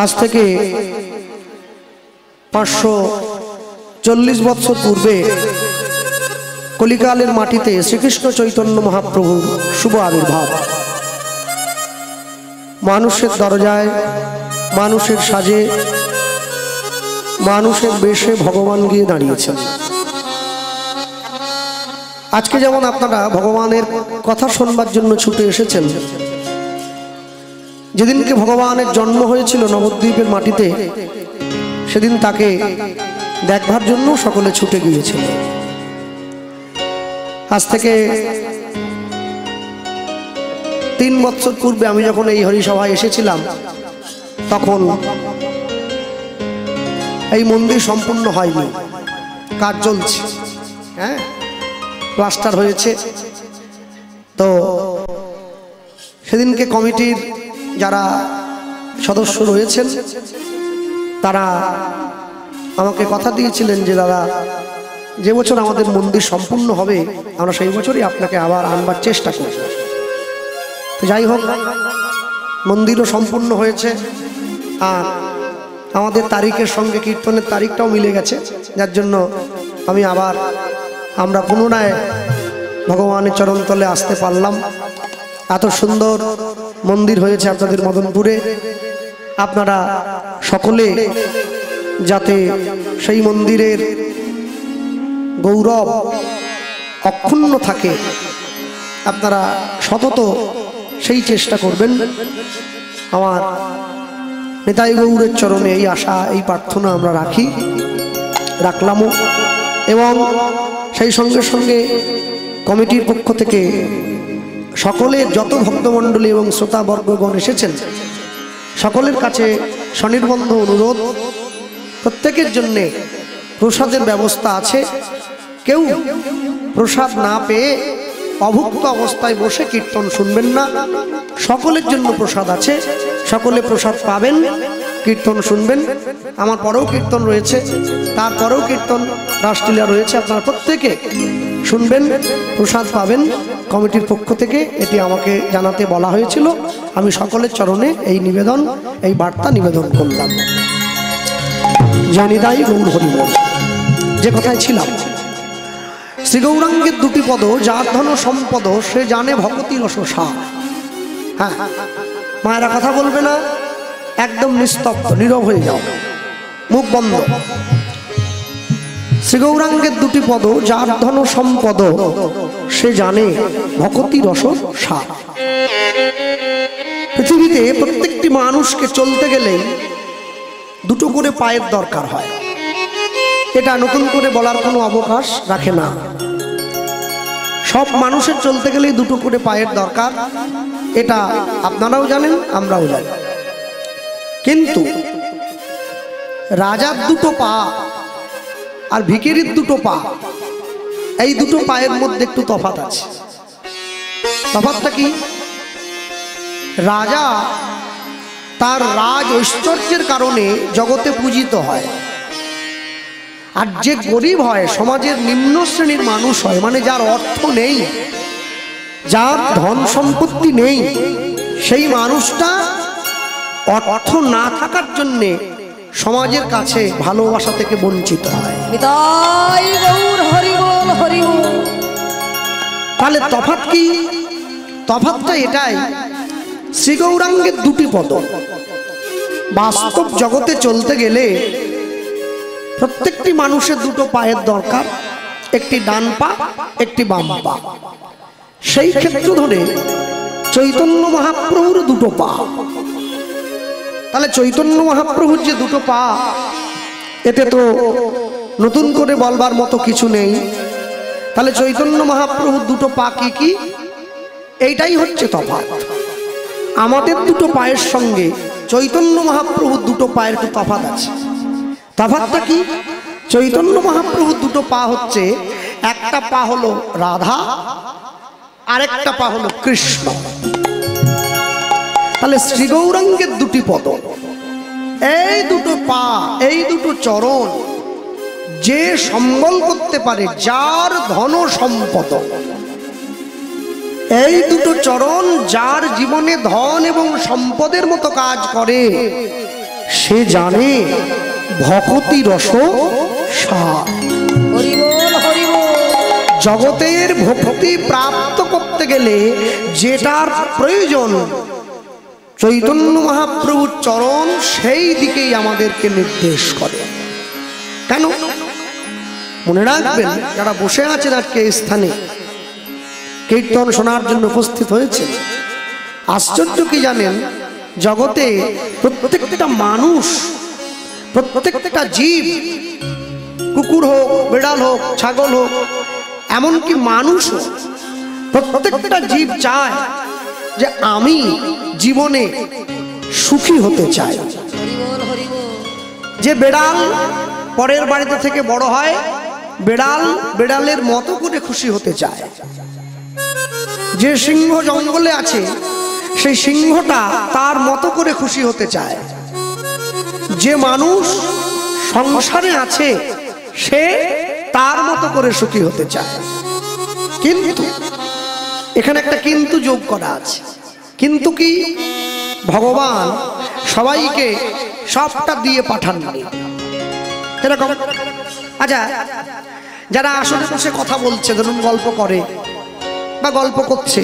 आज থেকে 540 বছর পূর্বে কলিকালের মাটিতে শ্রীকৃষ্ণ চৈতন্য মহাপ্রভুর শুভ আবির্ভাব। মানুষের দরজায়, মানুষের সাজে, মানুষের বেশে ভগবান গিয়ে দাঁড়িয়েছেন। আজকে যেমন আপনারা ভগবানের কথা শুনবার জন্য ছুটে এসেছেন, যেদিনকে ভগবানের জন্ম হয়েছিল নবদ্বীপের মাটিতে, সেদিন তাকে দেখবার জন্য সকলে ছুটে গিয়েছিল। আজ থেকে 3 বছর পূর্বে আমি যখন এই হরিসভায় এসেছিলাম, তখন এই মন্দির সম্পূর্ণ হয়নি, কাজ চলছে। হ্যাঁ, প্লাস্টার হয়েছে। তো সেদিনকে কমিটির যারা সদস্য রয়েছেন তারা আমাকে কথা দিয়েছিলেন যে দাদা, যে বছর আমাদের মন্দির সম্পূর্ণ হবে আমরা সেই বছরই আপনাকে আবার আনবার চেষ্টা করব। তো যাই হোক, মন্দিরও সম্পূর্ণ হয়েছে, আর আমাদের তারিখের সঙ্গে কীর্তনের তারিখটাও মিলে গেছে, যার জন্য আমরা পুনরায় ভগবানের চরণতলে আসতে পারলাম। এত সুন্দর মন্দির হয়েছে আপনাদের মদনপুরে। আপনারা সকলে যাতে সেই মন্দিরের গৌরব অক্ষুণ্ণ থাকে, আপনারা সতত সেই চেষ্টা করবেন। আমার নিতাই গৌরের চরণে এই আশা, এই প্রার্থনা আমরা রাখলামও। এবং সেই সঙ্গে সঙ্গে কমিটির পক্ষ থেকে সকলের যত ভক্তমণ্ডলী এবং শ্রোতাবর্গগণ এসেছেন, সকলের কাছে স্বনির্বন্ধ অনুরোধ, প্রত্যেকের জন্যে প্রসাদের ব্যবস্থা আছে। কেউ প্রসাদ না পেয়ে অভুক্ত অবস্থায় বসে কীর্তন শুনবেন না। সকলের জন্য প্রসাদ আছে, সকলে প্রসাদ পাবেন, কীর্তন শুনবেন। আমার পরেও কীর্তন রয়েছে, তারপরেও কীর্তন রাসলীলা রয়েছে, আপনারা প্রত্যেকে শুনবেন, প্রসাদ পাবেন কমিটির পক্ষ থেকে। এটি আমাকে জানাতে বলা হয়েছিল। আমি সকলের চরণে এই নিবেদন, এই বার্তা নিবেদন করলাম। জানিদাই গৌর হরি বল। যে কথায় ছিলাম, শ্রী গৌরাঙ্গের 2টি পদ, যার ধন সম্পদ সে জানে ভগতি রস সার। হ্যাঁ, মায়েরা কথা বলবে না, একদম নিস্তব্ধ, নীরব হয়ে যাও, মুখ বন্ধ। শ্রী গৌরাঙ্গের 2টি পদ, যার ধন সম্পদ সে জানে ভগতি রস সার। পৃথিবীতে প্রত্যেকটি মানুষকে চলতে গেলে 2টো করে পায়ের দরকার হয়। এটা নতুন করে বলার কোনো অবকাশ রাখে না। সব মানুষের চলতে গেলেই 2টো করে পায়ের দরকার, এটা আপনারাও জানেন, আমরাও জানি। কিন্তু রাজার 2টো পা আর ভিখিরির 2টো পা, এই 2টো পায়ের মধ্যে একটু তফাৎ আছে। তফাৎটা কি? রাজা তার রাজ ঐশ্বর্যের কারণে জগতে পূজিত হয়, আর যে গরিব হয়, সমাজের নিম্ন শ্রেণীর মানুষ হয়, মানে যার অর্থ নেই, যার ধন সম্পত্তি নেই, সেই মানুষটা অর্থ না থাকার জন্যে সমাজের কাছে ভালোবাসা থেকে বঞ্চিত হয়। তাহলে তফাৎ কি? তফাৎটা এটাই, শ্রী গৌরাঙ্গের 2টি পদ। বাস্তব জগতে চলতে গেলে প্রত্যেকটি মানুষের 2টো পায়ের দরকার, একটি ডান পা, একটি বাম পা। সেই ক্ষেত্র ধরে চৈতন্য মহাপ্রভুর 2টো পা। তাহলে চৈতন্য মহাপ্রভুর যে 2টো পা, এতে তো নতুন করে বলবার মতো কিছু নেই। তাহলে চৈতন্য মহাপ্রভুর 2টো পা কি কি? এইটাই হচ্ছে তফাৎ। আমাদের 2টো পায়ের সঙ্গে চৈতন্য মহাপ্রভুর 2টো পায়ের একটু তফাৎ আছে। তফাৎটা কি? চৈতন্য মহাপ্রভুর 2টো পা হচ্ছে, একটা পা হলো রাধা, আরেকটা পা হলো কৃষ্ণ। তাহলে শ্রী গৌরাঙ্গের 2টি পদ, এই 2টো পা, এই 2টো চরণ যে সম্বল করতে পারে, যার ধন সম্পদ, এই 2টো চরণ যার জীবনে ধন এবং সম্পদের মতো কাজ করে, সে জানে ভকতি রস সার। জগতের ভক্তি প্রাপ্ত করতে গেলে যেটার প্রয়োজন চৈতন্য মহাপ্রভুর চরণ, সেই দিকেই আমাদেরকে নির্দেশ করে। কেন? মনে রাখবেন, যারা বসে আছেন আজকে এই স্থানে কীর্তন শোনার জন্য উপস্থিত হয়েছে, আশ্চর্য কি জানেন, জগতে প্রত্যেকটা মানুষ, প্রত্যেকটা জীব, কুকুর হোক, বিড়াল হোক, ছাগল হোক, এমনকি মানুষ, প্রত্যেকটা জীব চায় যে আমি জীবনে সুখী হতে চাই। যে বেড়াল পরের বাড়িতে থেকে বড় হয়, বেড়াল বেড়ালের মতো করে খুশি হতে চায়। যে সিংহ জঙ্গলে আছে, সেই সিংহটা তার মতো করে খুশি হতে চায়। যে মানুষ সংসারে আছে, সে তার মতো করে সুখী হতে চায়। কিন্তু এখানে একটা কিন্তু যোগ করা আছে। কিন্তু কি? ভগবান সবাইকে সবটা দিয়ে পাঠাননি। এরকম আচ্ছা, যারা আসলে বসে কথা বলছে, ধরুন গল্প করে বা গল্প করছে,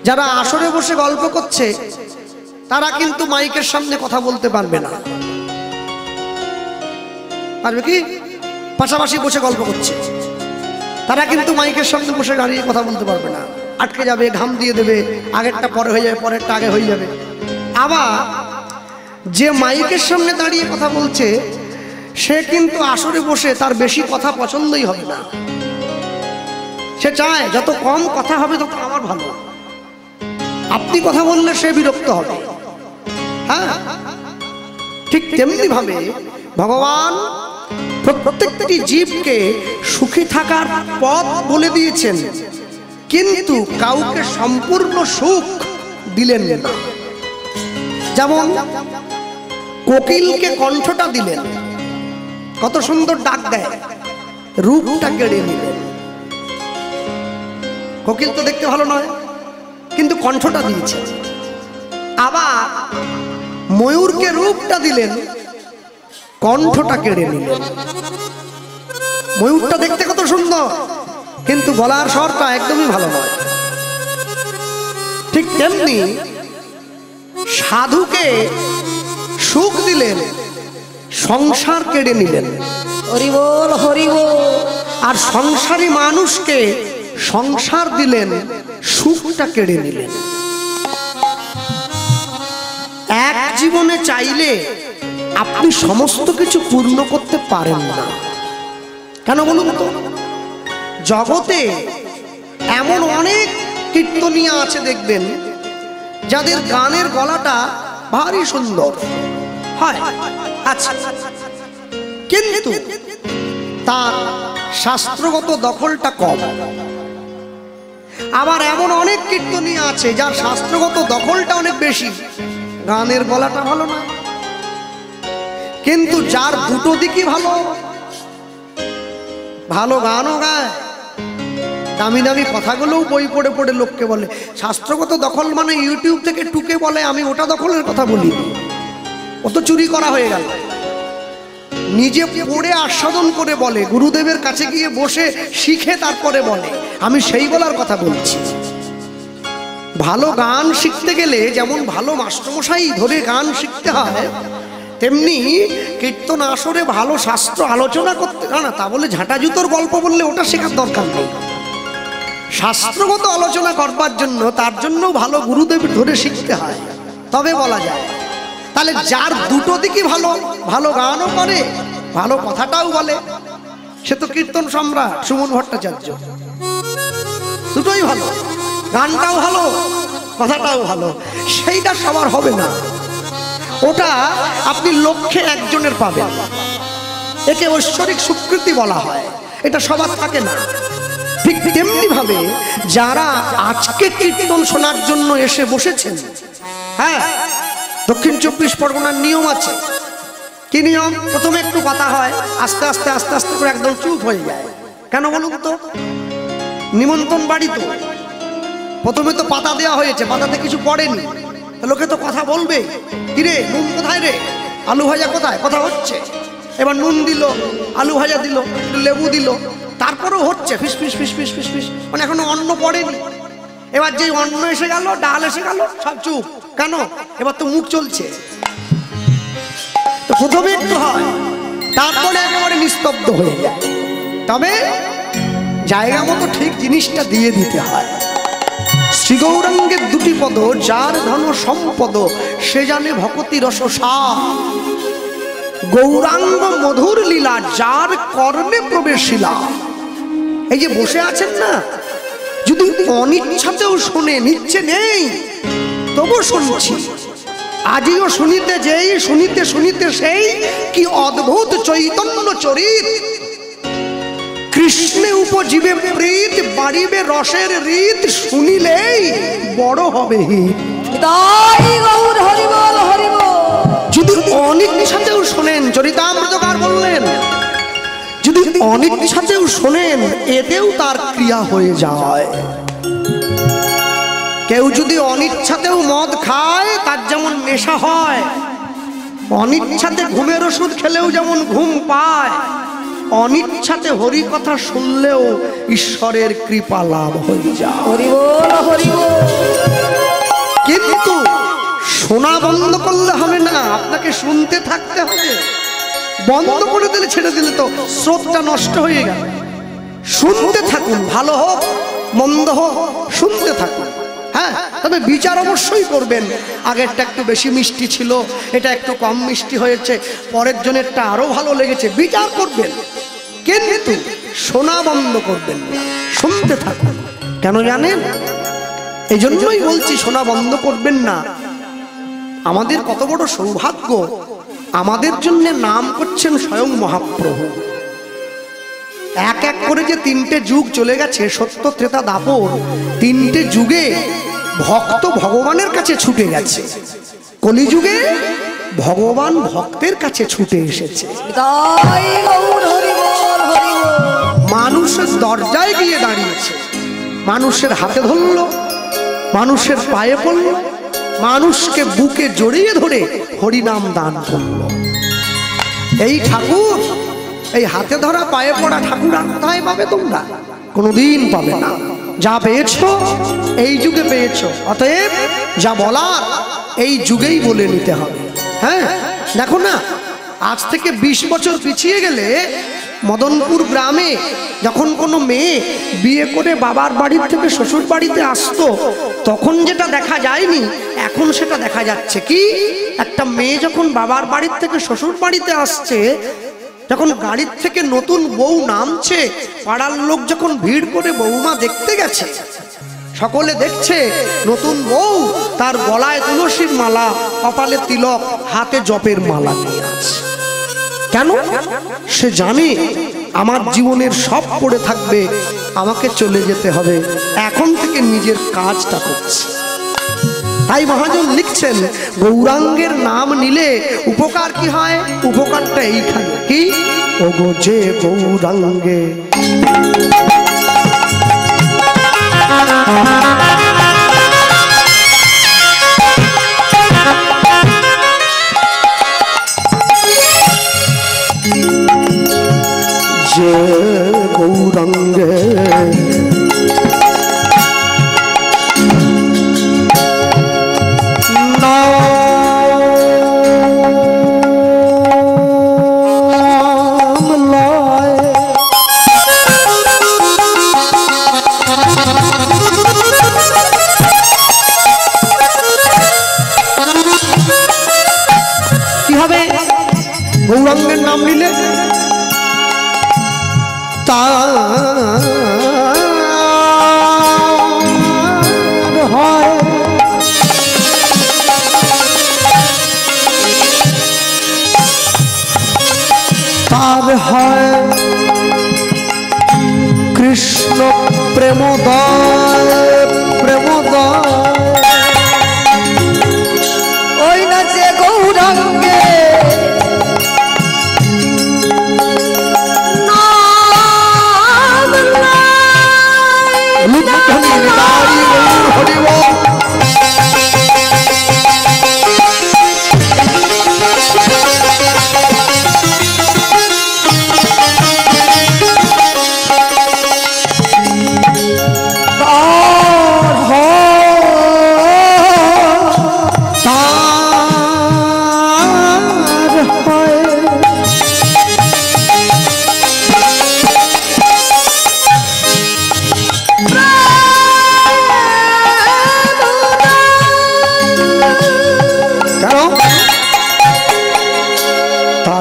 যারা আসরে বসে গল্প করছে তারা কিন্তু মাইকের সামনে কথা বলতে পারবে না। পারবে কি? পাশাপাশি বসে গল্প করছে, তারা কিন্তু মাইকের সামনে বসে দাঁড়িয়ে কথা বলতে পারবে না। আটকে যাবে, ঘাম দিয়ে দেবে, আগেরটা পরে হয়ে যাবে, পরেরটা আগে হয়ে যাবে। আবার যে মাইকের সামনে দাঁড়িয়ে কথা বলছে, সে কিন্তু আসরে বসে তার বেশি কথা পছন্দই হবে না। সে চায় যত কম কথা হবে তত আমার ভালো। আপনি কথা বললে সে বিরক্ত হবে। হ্যাঁ, ঠিক তেমনি ভাবে ভগবান প্রত্যেকটি জীবকে সুখী থাকার পথ বলে দিয়েছেন, কিন্তু কাউকে সম্পূর্ণ সুখ দিলেন না। যেমন কোকিলকে কণ্ঠটা দিলেন, কত সুন্দর ডাক দেয়, রূপটা কেড়ে নিলেন। কোকিল তো দেখতে ভালো নয়, কিন্তু কণ্ঠটা দিয়েছে। আবার ময়ূরকে রূপটা দিলেন, কণ্ঠটা কেড়ে নিলেন। ময়ূরটা দেখতে কত সুন্দর, কিন্তু গলার স্বরটা একদমই ভালো নয়। ঠিক তেমনি সাধুকে সুখ দিলেন, সংসার কেড়ে নিলেন। হরি বল, হরি বল। আর সংসারী মানুষকে সংসার দিলেন, সুখটা কেড়ে নিলেন। এক জীবনে চাইলে আপনি সমস্ত কিছু পূর্ণ করতে পারেন না। কেন বলুন তো? জগতে এমন অনেক কীর্তনীয়া আছে, দেখবেন যাদের গানের গলাটা ভারী সুন্দর হয়, আচ্ছা, কিন্তু তার শাস্ত্রগত দখলটা কম। আবার এমন অনেক কীর্তনীয়া আছে যার শাস্ত্রগত দখলটা অনেক বেশি, গানের গলাটা ভালো না। কিন্তু যার দুটো দিকই ভালো, ভালো গানও গায়, দামি দামি কথাগুলোও বই পড়ে পড়ে লোককে বলে। শাস্ত্রগত দখল মানে ইউটিউব থেকে টুকে বলে আমি ওটা দখলের কথা বলি, ও তো চুরি করা হয়ে গেল। নিজে পড়ে আস্বাদন করে বলে, গুরুদেবের কাছে গিয়ে বসে শিখে তারপরে বলে, আমি সেই বলার কথা বলছি। ভালো গান শিখতে গেলে যেমন ভালো মাস্টারমশাই ধরে গান শিখতে হয়, তেমনি কীর্তন আসরে ভালো শাস্ত্র আলোচনা করতে না। তা বলে ঝাঁটা জুতোর গল্প বললে ওটা শেখার দরকার নেই। শাস্ত্রগত আলোচনা করবার জন্য তার জন্য ভালো গুরুদেব ধরে শিখতে হয়, তবে বলা যায়। তাহলে যার দুটো দিকই ভালো, ভালো গানও করে, ভালো কথাটাও বলে, সে তো কীর্তন সম্রাট সুমন ভট্টাচার্য। দুটোই ভালো, গানটাও ভালো, কথাটাও ভালো। সেইটা সবার হবে না, ওটা আপনি লক্ষ্যে একজনের পাবেন। একে ঐশ্বরিক স্বীকৃতি বলা হয়, এটা সবার থাকে না। ঠিক তেমনি ভাবে যারা আজকে কীর্তন শোনার জন্য এসে বসেছেন, হ্যাঁ, দক্ষিণ 24 পরগনার নিয়ম আছে। কি নিয়ম? প্রথমে একটু কথা হয়, আস্তে আস্তে আস্তে আস্তে করে একদম চুপ হয়ে যায়। কেন বলুন তো? নিমন্ত্রণ বাড়ি তো, প্রথমে তো পাতা দেওয়া হয়েছে, পাতাতে কিছু পড়েনি, লোকে তো কথা বলবে, কিরে নুন কোথায় রে, হচ্ছে, আলু ভাজা কোথায় কথা হচ্ছে, এবার নুন দিল, আলু ভাজা দিল, লেবু দিল, তারপরেও হচ্ছে ফিস ফিস ফিস ফিস ফিস ফিস, মানে এখনো অন্ন পড়েনি। এবার যে অন্ন এসে গেল, ডাল এসে গেল, সব চুপ। কেন? এবার তো মুখ চলছে। তো প্রথমে একটু হয়, তারপরে একেবারে নিস্তব্ধ হয়ে যায়। তবে জায়গা মতো ঠিক জিনিসটা দিয়ে দিতে হয়। শ্রী গৌরাঙ্গের দুটি পদ, যার ধন সম্পদ সে জানে ভকতি রস সার। গৌরাঙ্গ মধুর লীলা যার কর্ণে প্রবেশিলা। এই যে বসে আছেন না, যদি অনিচ্ছাতেও শোনেন, ইচ্ছে নেই তবু শুনছি, আজিও শুনিতে যেই, শুনিতে শুনিতে সেই, কি অদ্ভুত চৈতন্য চরিত। কৃষ্ণে উপজীবে প্রীত, বাড়িবে রসের রীত, শুনিলেই বড় হবে হিত। যদি অনিচ্ছাতেও শোনেন, চরিতামৃতকার বললেন, যদি অনিচ্ছাতেও শোনেন, এতেও তার ক্রিয়া হয়ে যায়। কেউ যদি অনিচ্ছাতেও মদ খায়, তার যেমন নেশা হয়, অনিচ্ছাতে ঘুমের ওষুধ খেলেও যেমন ঘুম পায়, অনিচ্ছাতে হরি কথা শুনলেও ঈশ্বরের কৃপা লাভ হয়ে যায়। কিন্তু শোনা বন্ধ করলে হবে না, আপনাকে শুনতে থাকতে হবে। বন্ধ করে দিলে, ছেড়ে দিলে তো স্রোতটা নষ্ট হয়ে গেল। শুনতে থাকুন, ভালো হোক মন্দ হোক শুনতে থাকুন। হ্যাঁ, তবে বিচার অবশ্যই করবেন। আগেরটা একটু বেশি মিষ্টি ছিল, এটা একটু কম মিষ্টি হয়েছে, পরের জনেরটা আরো ভালো লেগেছে, বিচার করবেন। কিন্তু শোনা বন্ধ করবেন না, শুনতে থাকুন। কেন জানেন? এই জন্যই বলছি শোনা বন্ধ করবেন না। আমাদের কত বড় সৌভাগ্য, আমাদের জন্য নাম করছেন স্বয়ং মহাপ্রভু। এক এক করে যে তিনটে যুগ চলে গেছে, সত্য ত্রেতা দাপর, তিনটে যুগে ভক্ত ভগবানের কাছে ছুটে গেছে। কলিযুগে ভগবান ভক্তের কাছে ছুটে এসেছে। মানুষের দরজায় গিয়ে দাঁড়িয়েছে, মানুষের হাতে ধরলো, মানুষের পায়ে পড়লো, মানুষকে বুকে জড়িয়ে ধরে হরিনাম দান করলো। এই ঠাকুর, এই হাতে ধরা পায়ে পড়া ঠাকুর আর কোথায় পাবে তোমরা? কোনোদিন পাবে না। যা পেয়েছো এই যুগে পেয়েছো, অতএব যা বলার এই যুগেই বলে নিতে হবে। হ্যাঁ, দেখো না, আজ থেকে 20 বছর পিছিয়ে গেলে মদনপুর গ্রামে যখন কোনো মেয়ে বিয়ে করে বাবার বাড়ির থেকে শ্বশুর বাড়িতে আসতো, তখন যেটা দেখা যায়নি এখন সেটা দেখা যাচ্ছে। কি, একটা মেয়ে যখন বাবার বাড়ির থেকে শ্বশুর বাড়িতে আসছে, যখন গাড়ির থেকে নতুন বউ নামছে, পাড়ার লোক যখন ভিড় করে বৌমা দেখতে গেছে, সকলে দেখছে নতুন বউ তার গলায় তুলসীর মালা, কপালে তিলক, হাতে জপের মালা নিয়ে আছে। কেন? সে জানে আমার জীবনের সব পড়ে থাকবে, আমাকে চলে যেতে হবে, এখন থেকে নিজের কাজটা করছে। তাই মহাজন লিখছেন, গৌরাঙ্গের নাম নিলে উপকার কি হয়? উপকারটা এইখানে। কি? ওগো যে গৌরাঙ্গে যে গৌরাঙ্গে গৌরাঙ্গের নাম নিলে তার হয় কৃষ্ণ প্রেমোদয়, প্রেমোদয়। ওই না যে গৌরাঙ্গে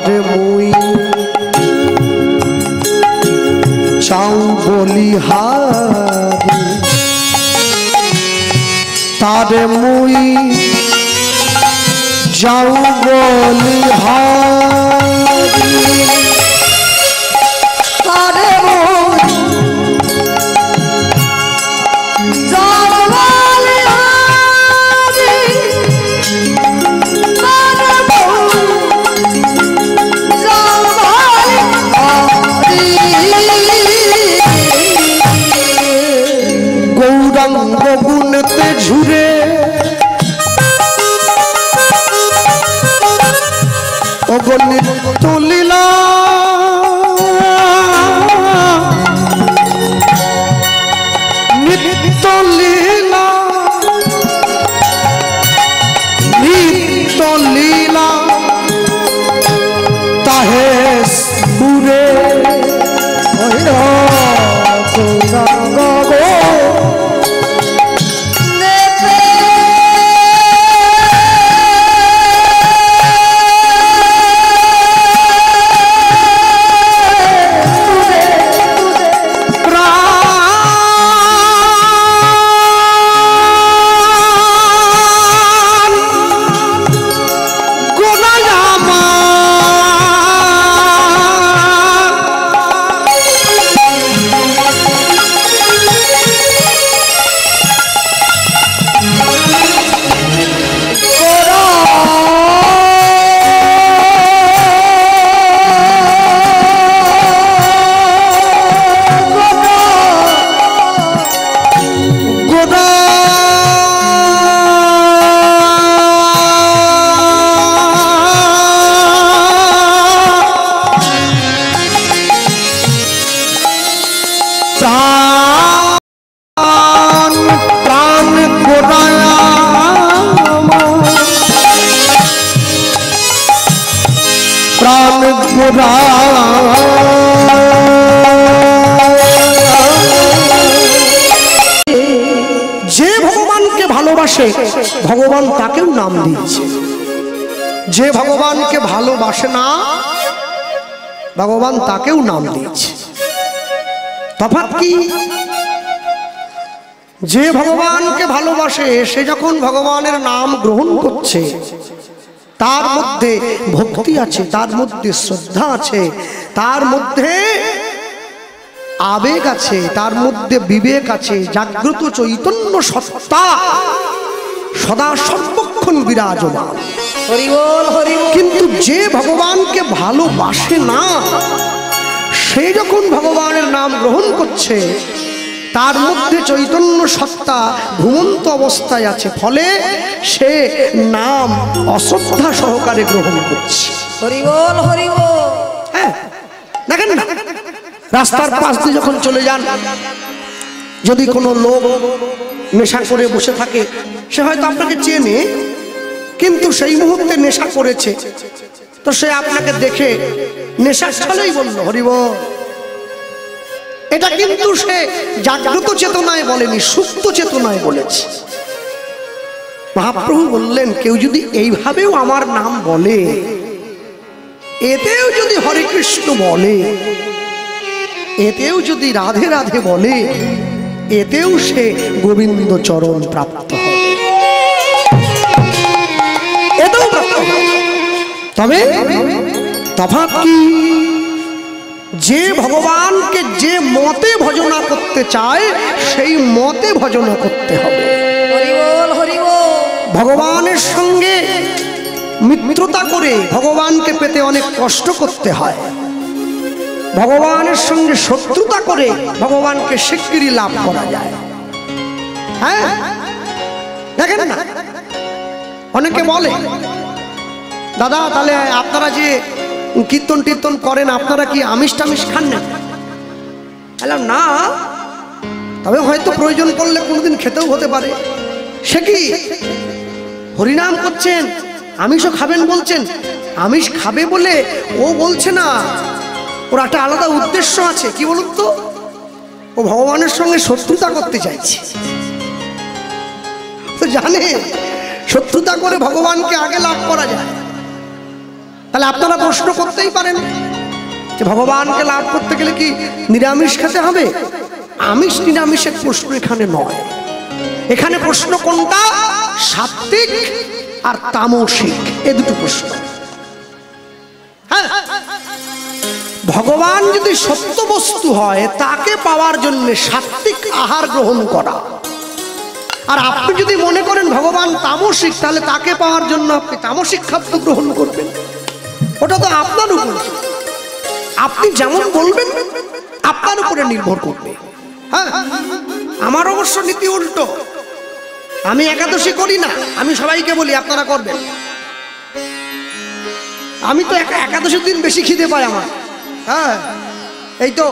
তারে মুই চাও বলিহারি তারে মুই যাও বলিহারি তারে মুই গুণতে ঝুরে অগণিত লীলা নিত্য লীলা নিত্য লীলা তাহে সুরে যে ভগবানকে ভালোবাসে ভগবান তাকেও নাম দিয়েছে যে ভগবানকে ভালোবাসে না ভগবান তাকেও নাম দিয়েছে তফাৎ কি যে ভগবানকে ভালোবাসে সে যখন ভগবানের নাম গ্রহণ করছে তার মধ্যে ভক্তি আছে তার মধ্যে শ্রদ্ধা আছে তার মধ্যে আবেগ আছে তার মধ্যে বিবেক আছে জাগ্রত চৈতন্য সত্তা সদা সর্বক্ষণ বিরাজমান হরি বল হরি বল কিন্তু যে ভগবানকে ভালোবাসে না সে যখন ভগবানের নাম গ্রহণ করছে তার মধ্যে চৈতন্য সত্তা ঘুমন্ত অবস্থায় আছে ফলে সে নাম অশ্রদ্ধা সহকারে গ্রহণ করছে হরি বল হরি বল হ্যাঁ দেখেন না রাস্তার পাশ দিয়ে যখন চলে যান যদি কোনো লোক নেশা করে বসে থাকে সে হয়তো আপনাকে চেনে কিন্তু সেই মুহূর্তে নেশা করেছে তো সে আপনাকে দেখে নেশার ছলেই বলল হরি বল এটা কিন্তু সে জাগ্রত চেতনায় বলেনি সুপ্ত চেতনায় বলেছে মহাপ্রভু বললেন কেউ যদি এইভাবেও আমার নাম বলে এতেও যদি হরে কৃষ্ণ বলে এতেও যদি রাধে রাধে বলে এতেও সে গোবিন্দ চরণ প্রাপ্ত হবে এতেও প্রাপ্ত হবে তবে তফাৎ কি যে ভগবানকে যে মতে ভজনা করতে চায় সেই মতে ভজনা করতে হবে হরি বল হরি বল ভগবানের সঙ্গে মিত্রতা করে ভগবানকে পেতে অনেক কষ্ট করতে হয় ভগবানের সঙ্গে শত্রুতা করে ভগবানকে শিগগিরই লাভ করা যায় হ্যাঁ দেখেন না অনেকে বলে দাদা তাহলে আপনারা যে কীর্তন টীর্তন করেন আপনারা কি আমিষ টামিষ খান না বললাম না তবে হয়তো প্রয়োজন পড়লে কোনোদিন খেতেও হতে পারে সে কি হরিনাম করছেন আমিষও খাবেন বলছেন আমিষ খাবে বলে ও বলছে না ওর একটা আলাদা উদ্দেশ্য আছে কি বলুন তো ও ভগবানের সঙ্গে শত্রুতা করতে চাইছে তো জানে শত্রুতা করে ভগবানকে আগে লাভ করা যায় তাহলে আপনারা প্রশ্ন করতেই পারেন যে ভগবানকে লাভ করতে গেলে কি নিরামিষ খেতে হবে? আমিষ নিরামিষের প্রশ্ন এখানে নয়। এখানে প্রশ্ন কোনটা? সাত্ত্বিক আর তামসিক, এই দুটো প্রশ্ন। হ্যাঁ, ভগবান যদি সত্য বস্তু হয় তাকে পাওয়ার জন্য সাত্ত্বিক আহার গ্রহণ করা, আর আপনি যদি মনে করেন ভগবান তামসিক, তাহলে তাকে পাওয়ার জন্য আপনি তামসিক খাদ্য গ্রহণ করবেন। ওটা তো আপনার উপর, আপনি যেমন বলবেন আপনার উপরে নির্ভর করবে। হ্যাঁ, আমার অবশ্য নীতি উল্টো। আমি একাদশী করি না, আমি সবাইকে বলি আপনারা করবেন। আমি তো একাদশীর দিন বেশি খিদে পাই আমার। হ্যাঁ, এই তো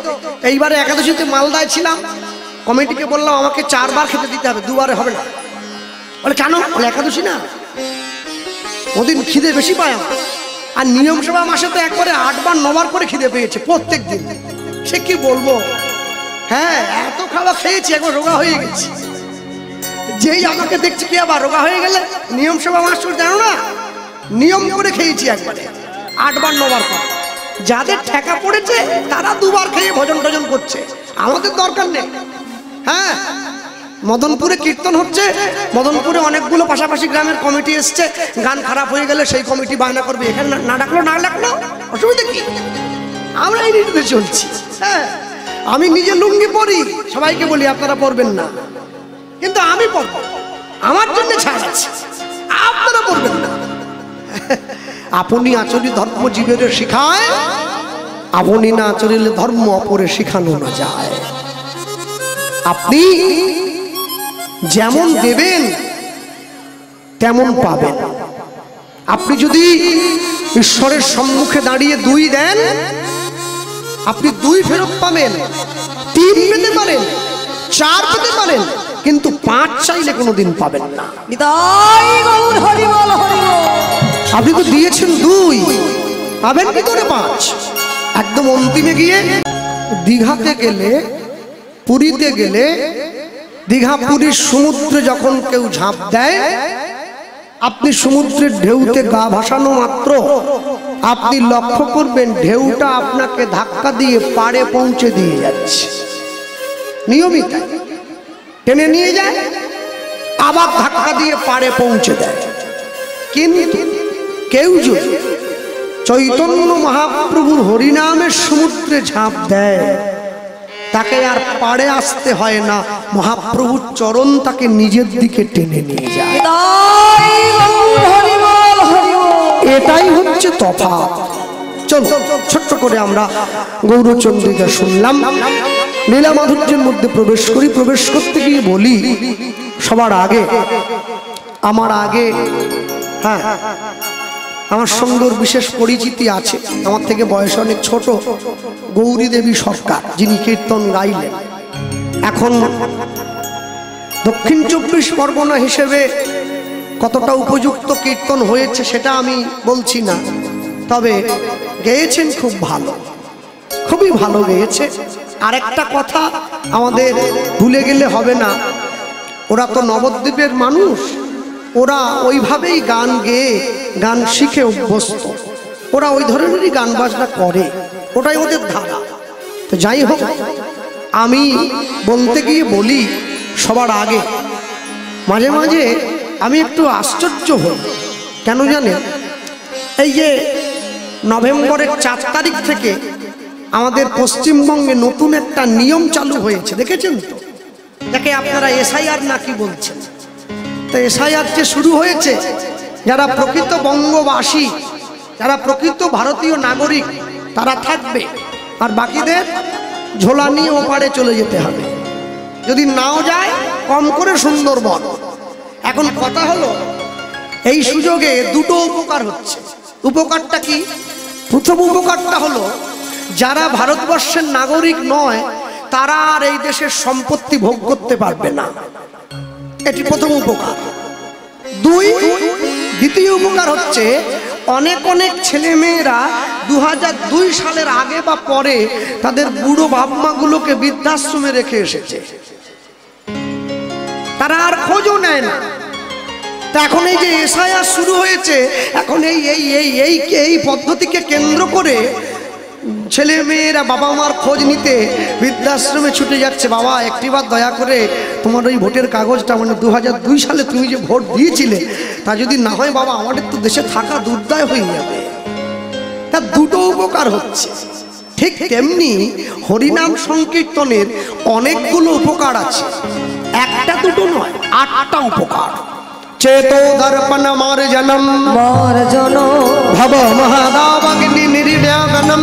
এইবারে একাদশীতে মালদায় ছিলাম, কমিটিকে বললাম আমাকে 4 বার খেতে দিতে হবে, 2 বারে হবে না। বলে কেন? বলে একাদশী না, ওদিন খিদে বেশি পায় আমার। আর নিয়ম সভা মাসে তো একবারে 8 বার 9 বার করে খিদে পেয়েছে প্রত্যেক দিন। সে কি বলবো, হ্যাঁ এত খাওয়া খেয়েছি একবার রোগা হয়ে গেছি। যেই আমাকে দেখছি কি আবার রোগা হয়ে গেলে, নিয়ম সভা মাস জানো না, নিয়ম করে খেয়েছি একবারে 8 বার 9 বার করে। যাদের ঠেকা পড়েছে তারা 2 বার খেয়ে ভজন টজন করছে, আমাদের দরকার নেই। হ্যাঁ, মদনপুরে কীর্তন হচ্ছে, মদনপুরে অনেকগুলো পাশাপাশি গ্রামের কমিটি এসছে, গান খারাপ হয়ে গেলে সেই কমিটি বায়না করবে এখানে না ডাকলো না ডাকলো, অসুবিধা কি? আমরা এই নীতিতে চলছি। হ্যাঁ, আমি নিজে লুঙ্গি পরি, সবাইকে বলি আপনারা পরবেন না, কিন্তু আমি পরব, আমার জন্য ছাড় আছে, আপনারা পরবেন না। আপনি আচরি ধর্ম জীবের শিখায়, আপনি না আচরিলে ধর্ম অপরে শিখানো না যায়। আপনি যেমন দেবেন তেমন পাবেন। আপনি যদি ঈশ্বরের সম্মুখে দাঁড়িয়ে 2 দেন, আপনি 2 ফেরত পাবেন, 3 পেতে পারেন, 4 পেতে পারেন, কিন্তু 5 চাইলে কোনোদিন পাবেন না। আপনি তো দিয়েছেন 2, পাবেন কি করে 5? একদম অন্তিমে গিয়ে দীঘাতে গেলে, পুরীতে গেলে, দীঘা পুরীর সমুদ্রে যখন কেউ ঝাঁপ দেয়, আপনি সমুদ্রের ঢেউতে গা ভাসানো মাত্র আপনি লক্ষ্য করবেন ঢেউটা আপনাকে ধাক্কা দিয়ে পাড়ে পৌঁছে দিয়ে যাচ্ছে। নিয়মিত টেনে নিয়ে যায়, আবার ধাক্কা দিয়ে পাড়ে পৌঁছে দেয়। কিন্তু কেউ যদি চৈতন্য মহাপ্রভুর হরিনামের সমুদ্রে ঝাঁপ দেয়, তাকে আর পাড়ে আসতে হয় না, মহাপ্রভুর চরণ তাকে নিজের দিকে টেনে নিয়ে যায়। এটাই হচ্ছে তফাৎ। চলো ছোট্ট করে আমরা গৌরচন্দ্রিকা শুনলাম, লীলা মাধুর্যের মধ্যে প্রবেশ করি। প্রবেশ করতে গিয়ে বলি, সবার আগে আমার আগে, হ্যাঁ আমার সঙ্গে বিশেষ পরিচিতি আছে, আমার থেকে বয়স অনেক ছোট, গৌরী দেবী সরকার, যিনি কীর্তন গাইলেন। এখন দক্ষিণ 24 পরগনা হিসেবে কতটা উপযুক্ত কীর্তন হয়েছে সেটা আমি বলছি না, তবে গেয়েছেন খুব ভালো, খুবই ভালো গেয়েছে। আর একটা কথা আমাদের ভুলে গেলে হবে না, ওরা তো নবদ্বীপের মানুষ, ওরা ওইভাবেই গান গেয়ে গান শিখে অভ্যস্ত, ওরা ওই ধরনেরই গান বাজনা করে, ওটাই ওদের ধারা। তো যাই হোক, আমি বলতে গিয়ে বলি সবার আগে, মাঝে মাঝে আমি একটু আশ্চর্য হই, কেন জানেন? এই যে নভেম্বরের 4 তারিখ থেকে আমাদের পশ্চিমবঙ্গে নতুন একটা নিয়ম চালু হয়েছে, দেখেছেন তো? যাকে আপনারা এসআইআর নাকি বলছেন। তো এসআইআর যে শুরু হয়েছে, যারা প্রকৃত বঙ্গবাসী, যারা প্রকৃত ভারতীয় নাগরিক, তারা থাকবে, আর বাকিদের ঝোলা নিয়ে ওপারে চলে যেতে হবে। যদি নাও যায় কম করে সুন্দরবন। এখন কথা হলো, এই সুযোগে 2টো উপকার হচ্ছে। উপকারটা কি? প্রথম উপকারটা হলো, যারা ভারতবর্ষের নাগরিক নয় তারা আর এই দেশের সম্পত্তি ভোগ করতে পারবে না, এটি প্রথম উপকার। দ্বিতীয় উপকার হচ্ছে, অনেক অনেক ছেলে মেয়েরা 2002 সালের আগে বা পরে তাদের বুড়ো বাপ-মাগুলোকে বৃদ্ধাশ্রমে রেখে এসেছে, তারা আর খোঁজও নেয় না। তা এখন এই যে এসআইআর শুরু হয়েছে, এখন এই পদ্ধতিকে কেন্দ্র করে ছেলে মেয়েরা বাবা মার খোঁজ নিতে বৃদ্ধাশ্রমে ছুটে যাচ্ছে। বাবা একটিবার দয়া করে তোমার ওই ভোটের কাগজটা, মানে 2002 সালে তুমি যে ভোট দিয়েছিলে, তা যদি না হয় বাবা আমাদের তো দেশে থাকা দুর্দায় হয়ে যাবে। তা দুটো উপকার হচ্ছে। ঠিক তেমনি হরিনাম সংকীর্তনের অনেকগুলো উপকার আছে, একটা দুটো নয়, 8টা উপকার। চেতো দর্পণ মার্জনম ভব মহাদাবগ্নি নির্ব্যাগনম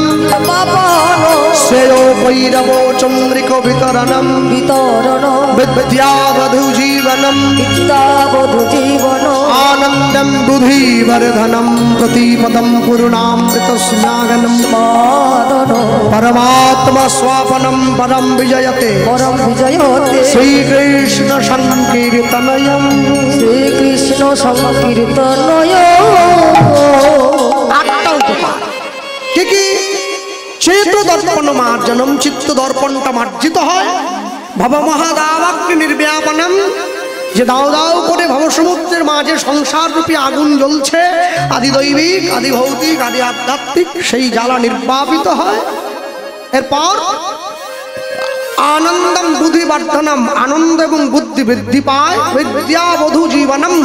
শ্রেयो ভৈরব চন্দ্রিক বিতরণম বিদ্যাবধূ জীবনম আনন্দম বুদ্ধিবর্ধনম প্রতিপদম পুরুণামৃত স্নাগনম পরমাত্মা স্বাপনম পরম বিজয়তে শ্রীকৃষ্ণ সংকীর্তনয়ম কৃষ্ণ সংকীর্তনয়। 8টা উপকার। ঠিকই চেতো দর্পণ মার্জনম, চিত্ত দর্পণটা মার্জিত হয়। ভব মহাদাবাগ্নি নির্ব্যাপনম, যে দাও দাও করে ভবসমুদ্রের মাঝে সংসার রূপী আগুন জ্বলছে, আদি দৈবিক আদি ভৌতিক আদি আধ্যাত্মিক, সেই জ্বালা নির্বাপিত হয়। এরপর আনন্দম বুদ্ধিবর্ধনম, আনন্দ এবং বুদ্ধি বৃদ্ধি পায়। বিদ্যাবধূ জীবনম,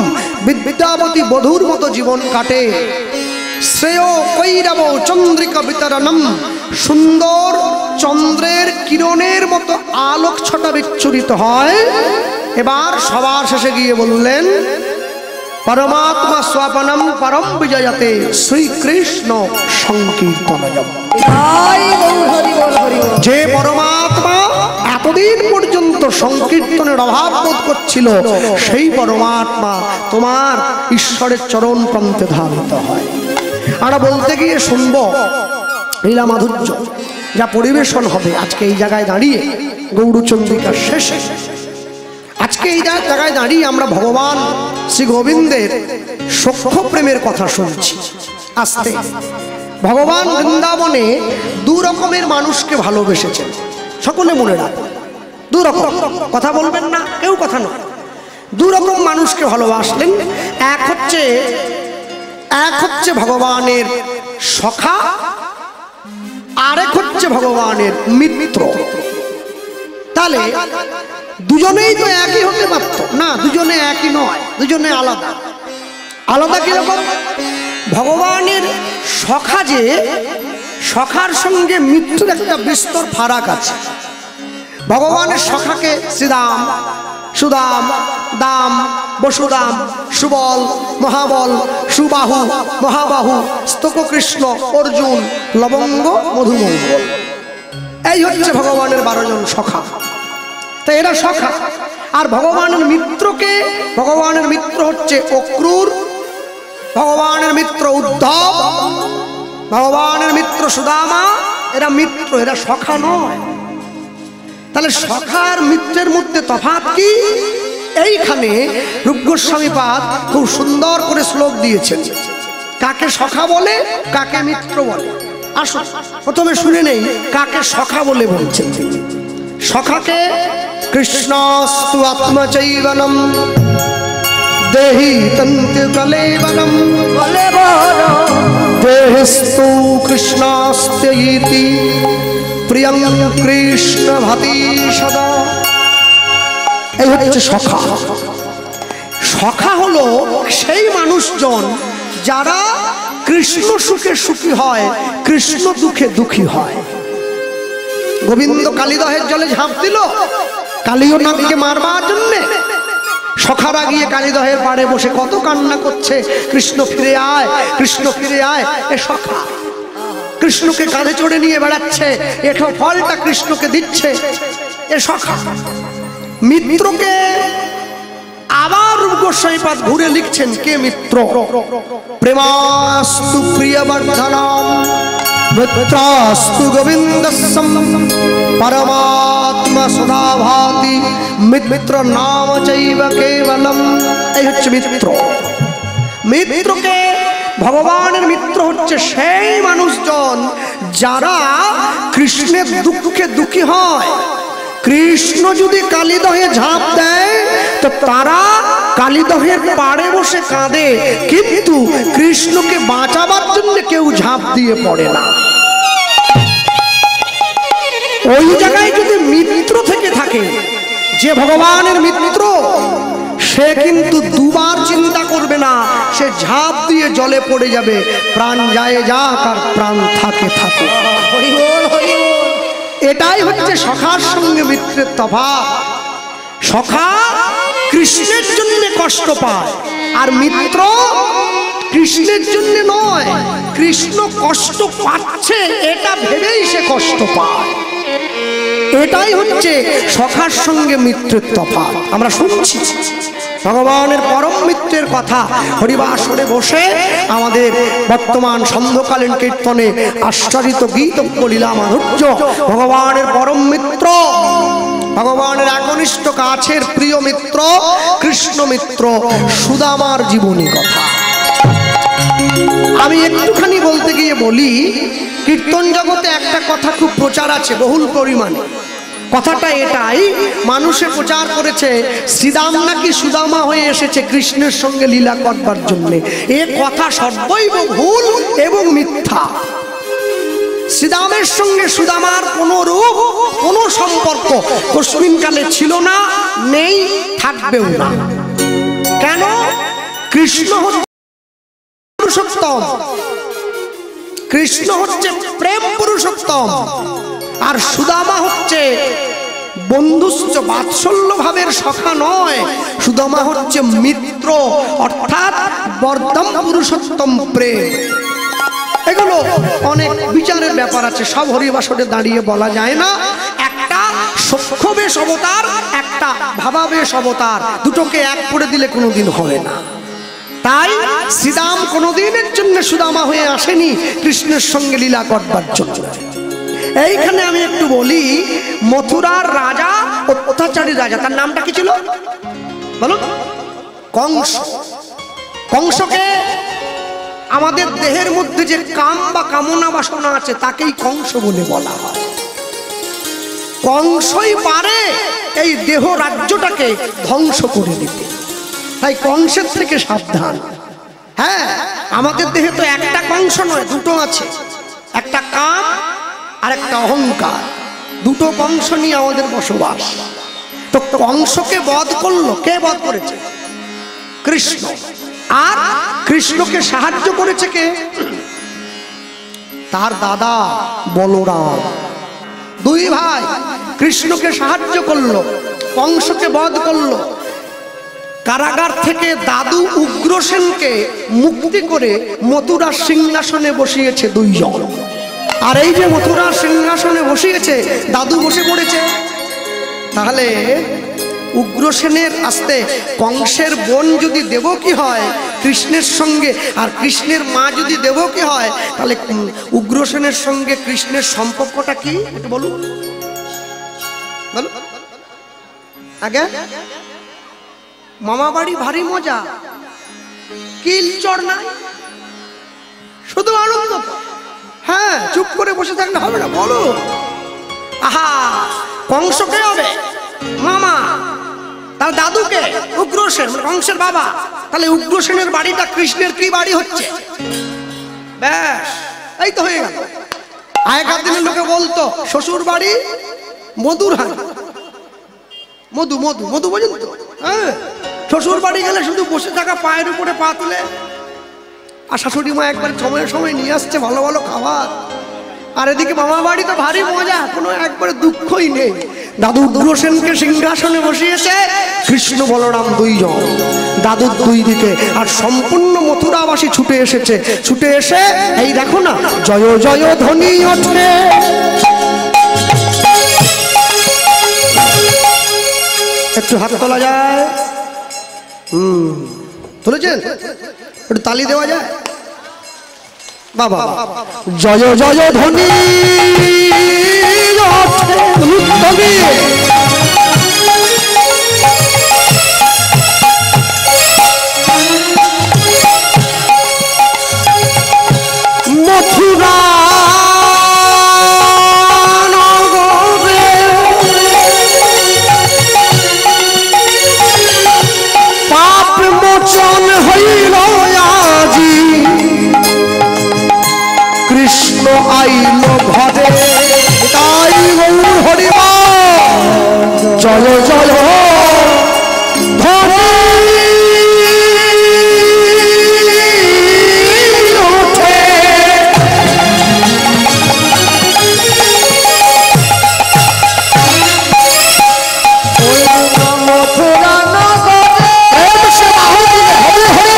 বিদ্যাবতী বধূর মতো জীবন কাটে। শ্রেয় কৈরব চন্দ্রিক বিতরণম, সুন্দর চন্দ্রের কিরণের মতো আলোক ছটা বিচ্ছুরিত হয়। এবার সবার শেষে গিয়ে বললেন পরমাত্মা স্বাপনম পরম বিজয়তে শ্রীকৃষ্ণ সংকীর্তনয়ম। যে পরমাত্মা এতদিন পর্যন্ত সংকীর্তনের অভাব বোধ করছিল, সেই পরমাত্মা তোমার ঈশ্বরের চরণ প্রান্তে ধাবিত হয়। আমরা বলতে গিয়ে শুনব লীলা মাধুর্য যা পরিবেশন হবে আজকে এই জায়গায় দাঁড়িয়ে গৌরচন্দ্রিকার শেষে। আজকে এই জায়গায় দাঁড়িয়ে আমরা ভগবান শ্রী গোবিন্দের সখ্য প্রেমের কথা শুনছি। আস্তে ভগবান বৃন্দাবনে 2 রকমের মানুষকে ভালোবেসেছেন, সকলে মনে রাখো। 2 রকম, কথা বলবেন না কেউ, কথা নয়। 2 রকম মানুষকে ভালোবাসলেন। এক হচ্ছে ভগবানের সখা, আরেক হচ্ছে ভগবানের মিত্র। তাহলে দুজনেই তো একই হতে পারত না, দুজনে একই নয়, দুজনে আলাদা। আলাদা কিরকম? ভগবানের সখা, যে সখার সঙ্গে মিত্রের একটা বিস্তর ফারাক আছে। ভগবানের সখাকে শ্রীদাম, সুদাম, দাম, বসুদাম, সুবল, মহাবল, সুবাহু, মহাবাহু, স্তককৃষ্ণ, অর্জুন, লবঙ্গ, মধুমঙ্গল, এই হচ্ছে ভগবানের 12 জন সখা। তো এরা সখা। আর ভগবানের মিত্রকে, ভগবানের মিত্র হচ্ছে অক্রূর, ভগবানের মিত্র উদ্ধব, ভগবানের মিত্র সুদামা। এরা মিত্র, এরা সখা নয়। তাহলে সখা আর মিত্রের মধ্যে তফাৎ কি? এইখানে রূপ গোস্বামী পাদ খুব সুন্দর করে শ্লোক দিয়েছেন। কাকে সখা বলে, কাকে মিত্র বলে। আসুন প্রথমে শুনে নেই কাকে সখা বলে বলছেন। সখাকে কৃষ্ণস্তু আত্মচৈবনম দেহি তন্তু কলেবনম দেহস্তু কৃষ্ণস্ত্যইতি প্রিয়ং কৃষ্ণ ভাতি সদা। এই হচ্ছে সখা। সখা হলো সেই মানুষজন যারা কৃষ্ণ সুখে সুখী হয়, কৃষ্ণ দুঃখে দুঃখী হয়। গোবিন্দ কালীদহের জলে ঝাঁপ দিল কালীয় নাগকে মারবার জন্যে। সখারা গিয়ে কালীদহের পাড়ে বসে কত কান্না করছে, কৃষ্ণ ফিরে আয়, কৃষ্ণ ফিরে আয়। এ সখা কৃষ্ণকে কাঁধে চড়ে নিয়ে বেড়াচ্ছে, এঠো ফলটা কৃষ্ণকে দিচ্ছে। এ সখা। মিত্রকে আবার রূপ গোস্বামী পাদ ঘুরে লিখছেন কে মিত্র। প্রেমাস্তু প্রিয়বর্ধনম মিত্রাস্তু গোবিন্দস্যম পরমাত্মা সদা ভাতি মিত্র নাম চৈব কেবলম। এই হচ্ছে মিত্র। মিত্রকে, ভগবানের মিত্র হচ্ছে সেই মানুষজন যারা কৃষ্ণের দুঃখে দুঃখী হয়। কৃষ্ণ যদি কালীদহে ঝাঁপ দেয় তো তারা কালীদহের পাড়ে বসে কাঁদে, কিন্তু কৃষ্ণকে বাঁচাবার জন্য কেউ ঝাঁপ দিয়ে পড়ে না। ওই জায়গায় যদি মিত্র থেকে থাকে, যে ভগবানের মিত্র, সে কিন্তু দুবার চিন্তা করবে না, সে ঝাঁপ দিয়ে জলে পড়ে যাবে। প্রাণ যায় যাক আর প্রাণ থাকে থাকুক। এটাই হচ্ছে সখার সঙ্গে মিত্রের তফাৎ। সখা কৃষ্ণের জন্য কষ্ট পায়, আর মিত্র কৃষ্ণের জন্য নয়, কৃষ্ণ কষ্ট পাচ্ছে এটা ভেবেই সে কষ্ট পায়। এটাই হচ্ছে সখার সঙ্গে মিত্রের তফাৎ। আমরা শুনছি ভগবানের পরম মিত্রের কথা হরিবাসরে বসে আমাদের বর্তমান সন্ধ্যকালীন কীর্তনে আশ্চর্যিত গীত লীলা মাধুর্য। ভগবানের পরম মিত্র, ভগবানের একনিষ্ঠ কাছের প্রিয় মিত্র কৃষ্ণ মিত্র সুদামার জীবনী কথা। আমি একটুখানি বলতে গিয়ে বলি, কীর্তন জগতে একটা কথা খুব প্রচার আছে বহুল পরিমাণে। কথাটা এটাই, মানুষে প্রচার করেছে শ্রীরাম নাকি সুদামা হয়ে এসেছে কৃষ্ণের সঙ্গে লীলা করবার জন্য। এ কথা সর্বৈব ভুল এবং মিথ্যা। শ্রীরামের সঙ্গে সুদামার কোন রূপ, কোন সম্পর্ক তস্মিনকালে ছিল না, নেই, থাকবেও না। কেন? কৃষ্ণ হচ্ছে পুরুষোত্তম, কৃষ্ণ হচ্ছে প্রেম পুরুষোত্তম, আর সুদামা হচ্ছে বন্ধুস্থ বাৎসল্য ভাবের সখা নয়, সুদামা হচ্ছে মিত্র, অর্থাৎ বর্ধম পুরুষোত্তম প্রেম। এগুলো অনেক বিচারের ব্যাপার আছে, সব হরিবাসরে দাঁড়িয়ে বলা যায় না। একটা সখ্যবেশ অবতার, একটা ভাবাবেশ অবতার, দুটোকে এক করে দিলে কোনোদিন হবে না। তাই শ্রীরাম কোনোদিনের জন্য সুদামা হয়ে আসেনি কৃষ্ণের সঙ্গে লীলা করবার জন্য। এইখানে আমি একটু বলি, মথুরার রাজা, অত্যাচারী রাজা, তার নামটা কি ছিল বলো? কংস। কংসকে আমাদের দেহের মধ্যে যে কাম বা কামনা বাসনা আছে তাকেই কংস বলে বলা হয়। কংসই পারে এই দেহ রাজ্যটাকে ধ্বংস করে দিতে, তাই কংসের থেকে সাবধান। হ্যাঁ, আমাদের দেহে তো একটা কংস নয়, দুটো আছে, একটা কাম আর একটা অহংকার। দুটো কংস নিয়ে আমাদের বসবাস। তো কংসকে বধ করলো কে? বধ করেছে কৃষ্ণ। আর কৃষ্ণকে সাহায্য করেছে কে? তার দাদা বলরাম। দুই ভাই কৃষ্ণকে সাহায্য করলো, কংসকে বধ করলো। কারাগার থেকে দাদু উগ্রসেনকে মুক্তি করে মথুরার সিংহাসনে বসিয়েছে দুইজন। আর এই যে মথুরার সিংহাসনে বসিয়েছে, দাদু বসে পড়েছে। তাহলে উগ্রসেনের আসতে কংসের বোন যদি দেবকী হয় কৃষ্ণের সঙ্গে, আর কৃষ্ণের মা যদি দেবকী হয়, তাহলে উগ্রসেনের সঙ্গে কৃষ্ণের সম্পর্কটা কি একটু বলুন, বলো আগে। মামা বাড়ি ভারী মজা, কিলচড় নাই, শুধু আনন্দ। হ্যাঁ, চুপ করে বসে থাকলে হবে না, বলো। আহা, কংস কে হবে? মামা। তার দাদুকে উগ্রসেন, কংসের বাবা। তাহলে উগ্রসেনের বাড়িটা কৃষ্ণের কি বাড়ি হচ্ছে? ব্যাস, এই তো হয়ে গেল। আগেকার দিনের লোকে বলতো শ্বশুর বাড়ি মধুর হাঁড়ি। মধু মধু মধু বোঝেন তো? হ্যাঁ, শ্বশুর বাড়ি গেলে শুধু বসে থাকা, পায়ের উপরে পা তুলে, আর শাশুড়ি মা একবার সময়ে সময় নিয়ে আসছে ভালো ভালো খাবার। আর এদিকে মামা বাড়ি তো ভারী মজা, কোনো একবারে দুঃখই নেই। দাদু উগ্রসেনকে সিংহাসনে বসিয়েছে কৃষ্ণ বলরাম দুইজন, দাদুর দুই দিকে। আর সম্পূর্ণ মথুরাবাসী ছুটে এসেছে। ছুটে এসে এই দেখো না, জয় জয় ধ্বনি ওঠে। একটু হাত তোলা যায়? তুলেছেন? একটু তালি দেওয়া যায়? বাবা, জয় জয় ধ্বনি মথুরা পাপ জয় জয় ধ্বনি ওঠে। ওই মথুরা নগরে প্রেম সেবা হরি হরি হরি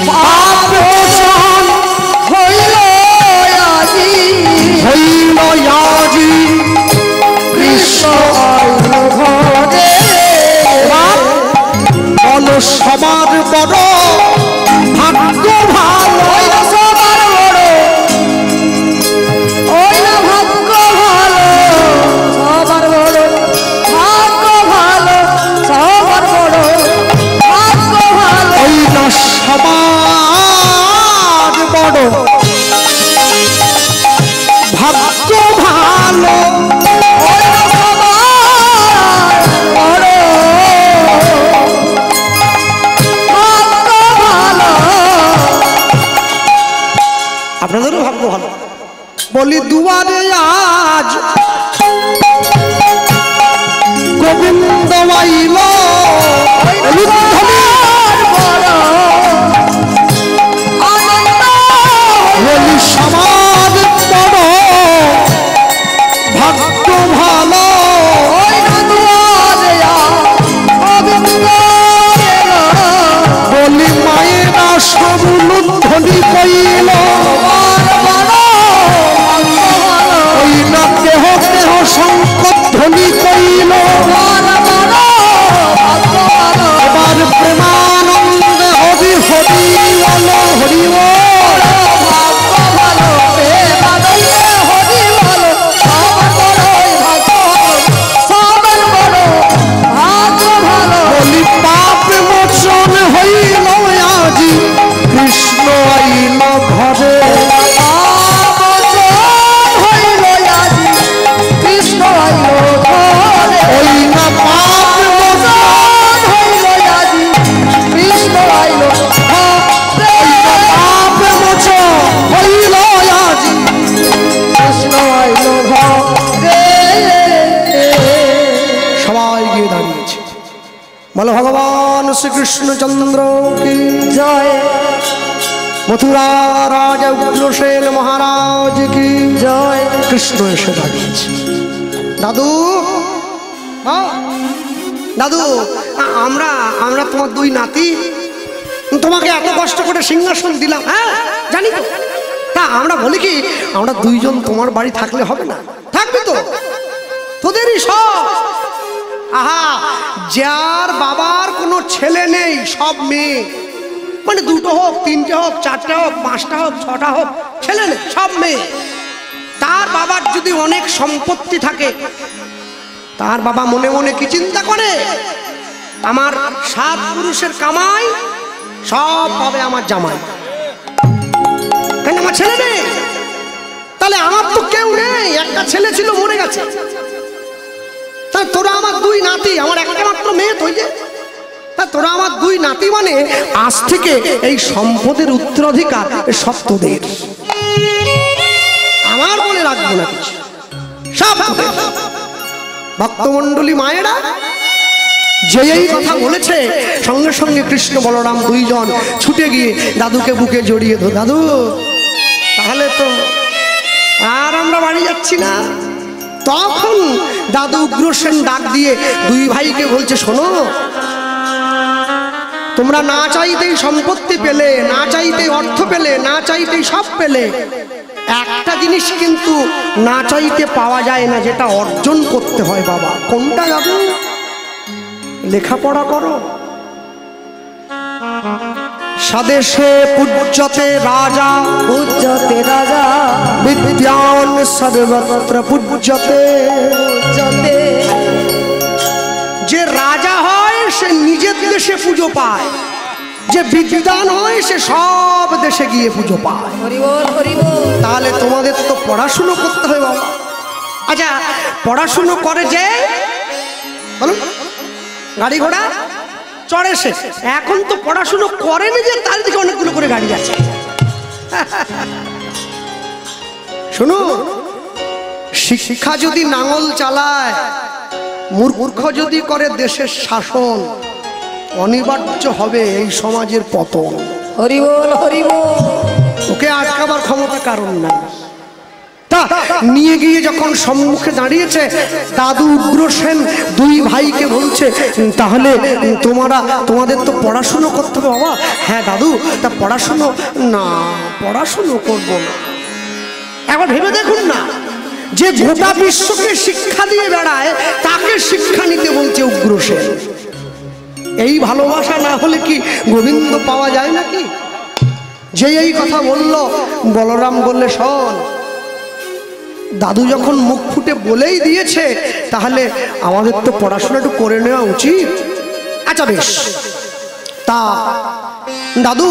পাপ মোচন হইল আজি হইল আজি কৃষ্ণ আইল ঘরে। বল সবার বড় ভাগ্য ভালো। ওই না সবার বড়, ওই না ভাগ্য ভালো, সবার বড় ভাগ্য ভালো, সবার বড় ভাগ্য ভালো। ওই না সবার বড় ভাগ্য ভালো। ওই না সবার বড় ভাগ্য ভালো। আপনাদেরও ভাগ্য ভালো। বলি দুয়ারে আজ গোবিন্দ আইল। বলি সমাজ বড় ভাগ্য ভালো। বলি মায়েরা সব লুণ্ঠনি কইল। ওই না দেহ দেহ সংকট ধ্বনি কইল। এবার প্রেমানন্দে হরি হরি বল হরি বল। বলি পাপ মোচন হইল আজি কৃষ্ণ আইল ঘরে। কৃষ্ণ আইল ঘরে। ওই না পাপ মোচন কৃষ্ণ আইল ঘরে। পাপ মোচন হইল আজি। কৃষ্ণ আইল ঘরে। সবাই গিয়ে দাঁড়িয়েছে। বলো ভগবান শ্রীকৃষ্ণচন্দ্র কি জয় মথুরা রাজা উগ্রসেন মহারাজ কি জয়। কৃষ্ণ এসে দাঁড়িয়েছে। দাদু দাদু আমরা আমরা তোমার দুই নাতি, তোমাকে এত কষ্ট করে সিংহাসন দিলাম, হ্যাঁ জানি তো। তা আমরা বলি কি আমরা দুইজন তোমার বাড়ি থাকলে হবে না? থাকবি তো, তোদেরই সব। আহা, যার বাবার কোনো ছেলে নেই, সব মেয়ে, মানে দুটো হোক, তিনটে হোক, চারটে হোক, পাঁচটা হোক, ছটা হোক, ছেলে নেই, সব মেয়ে। তার বাবার যদি অনেক সম্পত্তি থাকে, তার বাবা মনে মনে কি চিন্তা করে, আমার 7 পুরুষের কামাই সব পাবে আমার জামাই। কেন আমার ছেলে নেই? তাহলে আমার তো কেউ নেই, একটা ছেলে ছিল মরে গেছে। তা তোরা আমার দুই নাতি, আমার একটা মাত্র মেয়ে তো। তা তোরা আমার দুই নাতি, মানে আজ থেকে এই সম্পদের উত্তরাধিকার সব তোদের। আমার বলে রাখবো না কিছু, সব তোদের। ভক্তমণ্ডলী মায়েরা যে এই কথা বলেছে, সঙ্গে সঙ্গে কৃষ্ণ বলরাম দুইজন ছুটে গিয়ে দাদুকে বুকে জড়িয়ে ধরে, দাদু তাহলে তো আর আমরা বাড়ি যাচ্ছি না। তখন দাদু উগ্রসেন ডাক দিয়ে দুই ভাইকে বলছে, শোনো, তোমরা না চাইতেই সম্পত্তি পেলে, না চাইতেই অর্থ পেলে, না চাইতেই সব পেলে, একটা জিনিস কিন্তু না চাইতে পাওয়া যায় না, যেটা অর্জন করতে হয়। বাবা কোনটা দাদু? লেখাপড়া করো। স্বদেশে পূজ্যতে রাজা, পূজ্যতে রাজা, বিদ্যান সর্বত্র পূজ্যতে। পূজ্যতে। যে রাজা হয় সে নিজের দেশে পুজো পায়, যে বিদ্যান হয় সে সব দেশে গিয়ে পুজো পায়। হরি বল হরি বল। তাহলে তোমাদের তো পড়াশুনো করতে হবে বাবা। আচ্ছা, পড়াশুনো করে যে বলুন, গাড়ি ঘোড়া চড়ে সে, এখন তো পড়াশুনো করেনি যে তার দিকে অনেকগুলো করে গাড়ি আছে। শুনো, শিক্ষা যদি নাঙল চালায়, মূর্খ যদি করে দেশের শাসন, অনিবার্য হবে এই সমাজের পতন। হরি বল হরি বল। ওকে আটকাবার ক্ষমতা কারণ নাই। তা নিয়ে গিয়ে যখন সম্মুখে দাঁড়িয়েছে, দাদু উগ্রসেন দুই ভাইকে বলছে, তাহলে তোমাদের তো পড়াশুনো করতে হবে। বাবা, হ্যাঁ দাদু, তা পড়াশুনো না, পড়াশুনো করবো না। একবার ভেবে দেখুন না, যে গোটা বিশ্বকে শিক্ষা দিয়ে বেড়ায় তাকে শিক্ষা নিতে বলছে উগ্রসেন। এই ভালোবাসা না হলে কি গোবিন্দ পাওয়া যায় নাকি? যে এই কথা বলল, বলরাম বললে, শোন, দাদু যখন মুখ ফুটে বলেই দিয়েছে, তাহলে আমাদের তো পড়াশোনা একটু করে নেওয়া উচিত। আচ্ছা বেশ, তা দাদু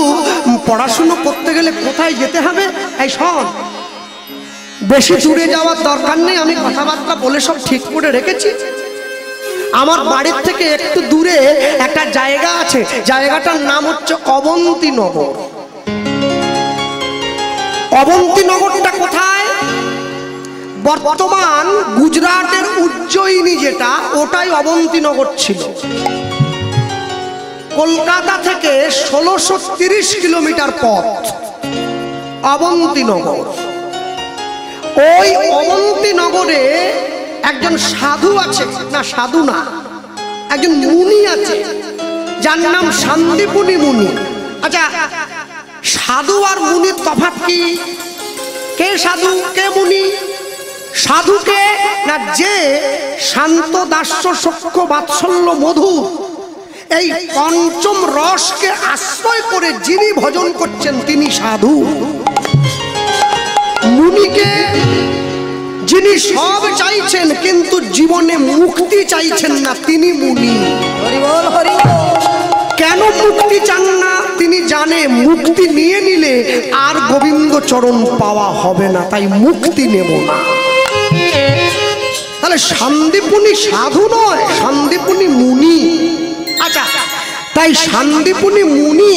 পড়াশুনো করতে গেলে কোথায় যেতে হবে? এই শোন, বেশি দূরে যাওয়ার দরকার নেই, আমি কথাবার্তা বলে সব ঠিক করে রেখেছি। আমার বাড়ির থেকে একটু দূরে একটা জায়গা আছে, জায়গাটার নাম হচ্ছে অবন্তীনগর। অবন্তীনগরটা কোথায়? বর্তমান গুজরাটের উজ্জয়িনী যেটা, ওটাই অবন্তীনগর ছিল। কলকাতা থেকে 1630 কিলোমিটার পথ অবন্তীনগর। ওই অবন্তীনগরে একজন সাধু আছে, না সাধু না, একজন মুনি আছে, যার নাম শান্তিপুনি মুনি। আচ্ছা, সাধু আর মুনির তফাৎ কি? কে সাধু কে মুনি? সাধুকে না, যে শান্ত দাস্য সখ্য বাৎসল্য মধু এই পঞ্চম রসকে আশ্রয় করে যিনি ভজন করছেন তিনি সাধু। মুনিকে যিনি সব চাইছেন কিন্তু জীবনে মুক্তি চাইছেন না, তিনি মুনি। হরি বল হরি বল। কেন মুক্তি চান না? তিনি জানে মুক্তি নিয়ে নিলে আর গোবিন্দ চরণ পাওয়া হবে না, তাই মুক্তি নেব না। তাহলে শান্তিপুনি সাধু নয়, শান্তিপুনি মুনি। আচ্ছা, তাই শান্তিপুনি মুনি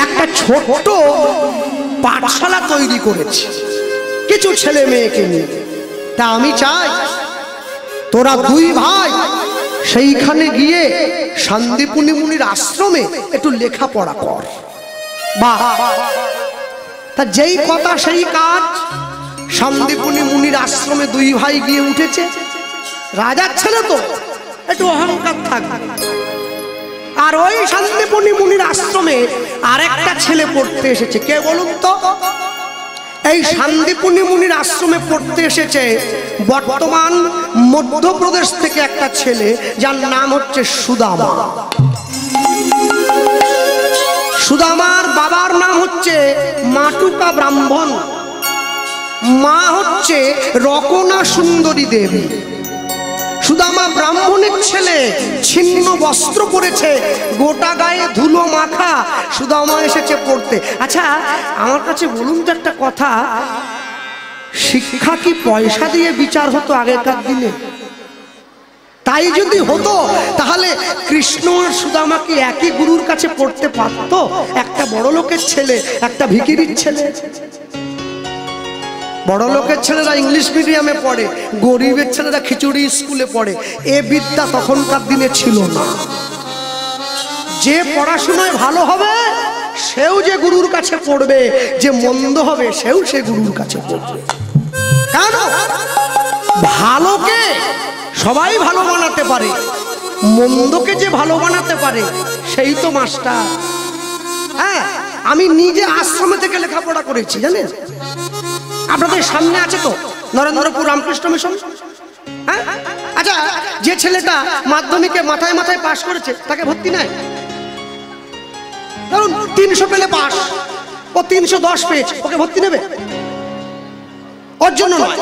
একটা ছোট্ট পাঠশালা তৈরি করেছে কিছু ছেলে মেয়েকে নিয়ে। তা আমি চাই তোরা দুই ভাই সেইখানে গিয়ে শান্তিপুনি মুনির আশ্রমে একটু লেখাপড়া কর। বাহ, তা যেই কথা সেই কাজ। শান্তিপুনি মুনির আশ্রমে দুই ভাই গিয়ে উঠেছে। রাজার ছেলে তো একটু অহংকার থাকবে। আর ওই শান্তিপুনি মুনির আশ্রমে আরেকটা ছেলে পড়তে এসেছে। কে বলুন তো? এই শান্তিপুনি মুনির আশ্রমে পড়তে এসেছে বর্তমান মধ্যপ্রদেশ থেকে একটা ছেলে, যার নাম হচ্ছে সুদামা। সুদামার বাবার নাম হচ্ছে মাটুকা ব্রাহ্মণ, মা হচ্ছে রকনা সুন্দরী দেবী। সুদামা ব্রাহ্মণের ছেলে, ছিন্ন বস্ত্র পরেছে, গোটা গায়ে ধুলো মাখা। সুদামা এসেছে পড়তে। আচ্ছা, আমার কাছে বলুন তো একটা কথা, শিক্ষা কি পয়সা দিয়ে বিচার হতো আগেকার দিনে? তাই যদি হতো তাহলে কৃষ্ণ আর সুদামা কি একই গুরুর কাছে পড়তে পারত? একটা বড় লোকের ছেলে, একটা ভিখিরির ছেলে। বড় লোকের ছেলেরা ইংলিশ মিডিয়ামে পড়ে, গরিবের ছেলেরা খিচুড়ি স্কুলে পড়ে। এ বিদ্যা তখনকার দিনে ছিল না। যে পড়াশোনায় ভালো হবে সেও যে গুরুর কাছে পড়বে, যে মন্দ হবে সেও সে গুরুর কাছে পড়বে। কেন? ভালোকে সবাই ভালো বানাতে পারে, মন্দকে যে ভালো বানাতে পারে সেই তো মাস্টার। হ্যাঁ, আমি নিজে আশ্রমে থেকে লেখাপড়া করেছি, জানেন? আপনাদের সামনে আছে তো নরেন্দ্রপুর রামকৃষ্ণ মিশন। হ্যাঁ, আচ্ছা, যে ছেলেটা মাধ্যমিকে মাথায় মাথায় পাশ করেছে তাকে ভর্তি নেয়। ধরুন 300 পেলে পাস, ও 310 পেয়েছে, ওকে ভর্তি নেবে? ওর জন্য নয়।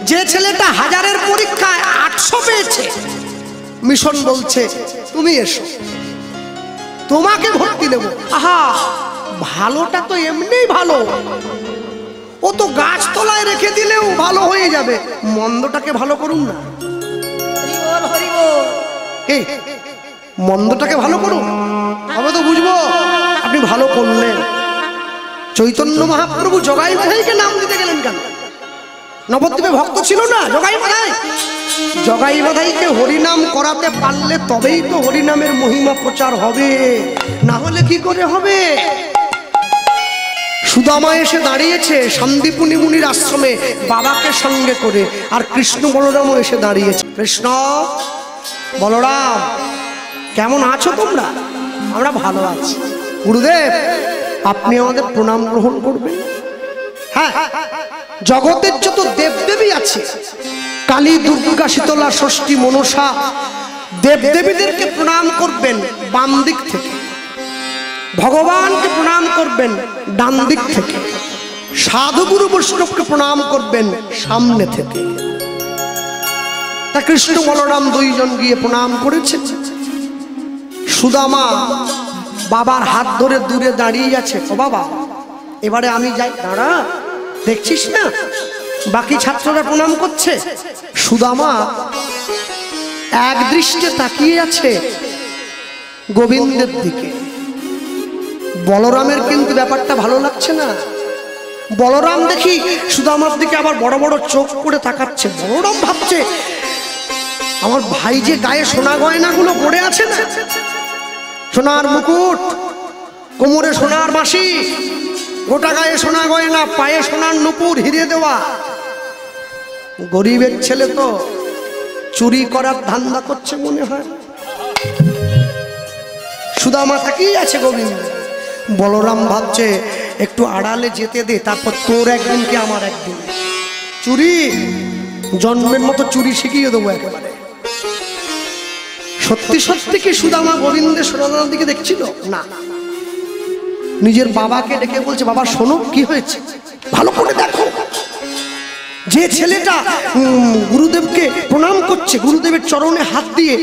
যে ছেলেটা 1000-এর পরীক্ষায় 800 পেয়েছে, মিশন বলছে তুমি এসো, তোমাকে ভর্তি নেব। আহা, ভালোটা তো এমনিই ভালো, ও তো গাছতলায় রেখে দিলেও ভালো হয়ে যাবে। মন্দটাকে ভালো করুন না। হরি বল হরি বল। এই মন্দটাকে ভালো করুন, তবে তো বুঝবো আপনি ভালো করলেন। চৈতন্য মহাপ্রভু জগাই ভাইকে নাম দিতে গেলেন কেন? নবদ্বীপে ভক্ত ছিল না জগাই বাধাই? জগাই বাধাইকে হরিনাম করাতে পারলে তবেই তো হরিনামের মহিমা প্রচার হবে, না হলে কি করে হবে? সুদামা এসে দাঁড়িয়েছে সন্দীপুনি মুনির আশ্রমে বাবাকে সঙ্গে করে, আর কৃষ্ণ বলরামও এসে দাঁড়িয়েছে। কৃষ্ণ বলরাম কেমন আছো তোমরা? আমরা ভালো আছি। গুরুদেব আপনি আমাদের প্রণাম গ্রহণ করবেন। হ্যাঁ, জগতের যত দেবদেবী আছে, কালী, দুর্গা, শীতলা, ষষ্ঠী, মনসা, দেবদেবীদেরকে প্রণাম করবেন বাম দিক থেকে, ভগবানকে প্রণাম করবেন ডান দিক থেকে, সাধুগুরু বৈষ্ণবকে প্রণাম করবেন সামনে থেকে। তা কৃষ্ণ বলরাম দুইজন গিয়ে প্রণাম করেছে। সুদামা বাবার হাত ধরে দূরে দাঁড়িয়ে আছে। ও বাবা এবারে আমি যাই। দাঁড়া, দেখছিস না বাকি ছাত্ররা প্রণাম করছে, সুদামা এক দৃষ্টে তাকিয়ে আছে গোবিন্দের দিকে। বলরামের কিন্তু ব্যাপারটা ভালো লাগছে না। বলরাম দেখি সুদামার দিকে আবার বড় বড় চোখ করে তাকাচ্ছে। বলরাম ভাবছে আমার ভাই যে গায়ে সোনা গয়নাগুলো পড়ে আছে না, সোনার মুকুট, কোমরে সোনার বাঁশি, গোটা গায়ে সোনা গয়না, পায়ে সোনার নুপুর হিরে দেওয়া, গরিবের ছেলে তো চুরি করার ধান্দা করছে মনে হয়। সুদামা তাকিয়ে আছে গোবিন্দ। বলরাম ভাবছে একটু আড়ালে যেতে দে, তারপর তোর একদিন কি আমার একদিন। চুরি জন্মের মতো চুরি শিখিয়ে দেবো একেবারে। সত্যি সত্যি কি সুদামা গোবিন্দের সোনার দিকে দেখছিল না? নিজের বাবাকে ডেকে বলছে, বাবা শোনো কি হয়েছে, ভালো করে দেখো। যে ছেলেটা গুরুদেবকে প্রণাম করছে, গুরুদেবের চরণে হাত দিয়ে,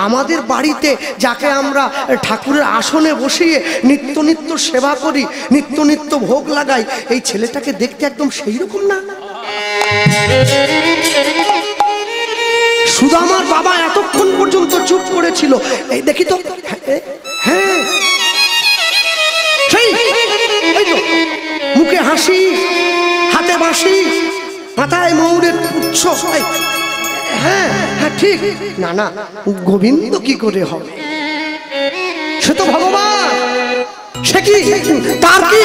আমাদের বাড়িতে যাকে আমরা ঠাকুরের আসনে বসিয়ে নিত্য নিত্য সেবা করি, নিত্য নিত্য ভোগ লাগাই, এই ছেলেটাকে দেখতে একদম সেই রকম না? সুদামার বাবা এতক্ষণ পর্যন্ত চুপ করেছিল। এই দেখি তো, হ্যাঁ সেই মুখে হাসি, হাতে বাঁশি, মাথায় ময়ূরের পুচ্ছ। হ্যাঁ হ্যাঁ ঠিক। না না, গোবিন্দ কি করে হবে? সে তো ভগবান। সে কি, তার কি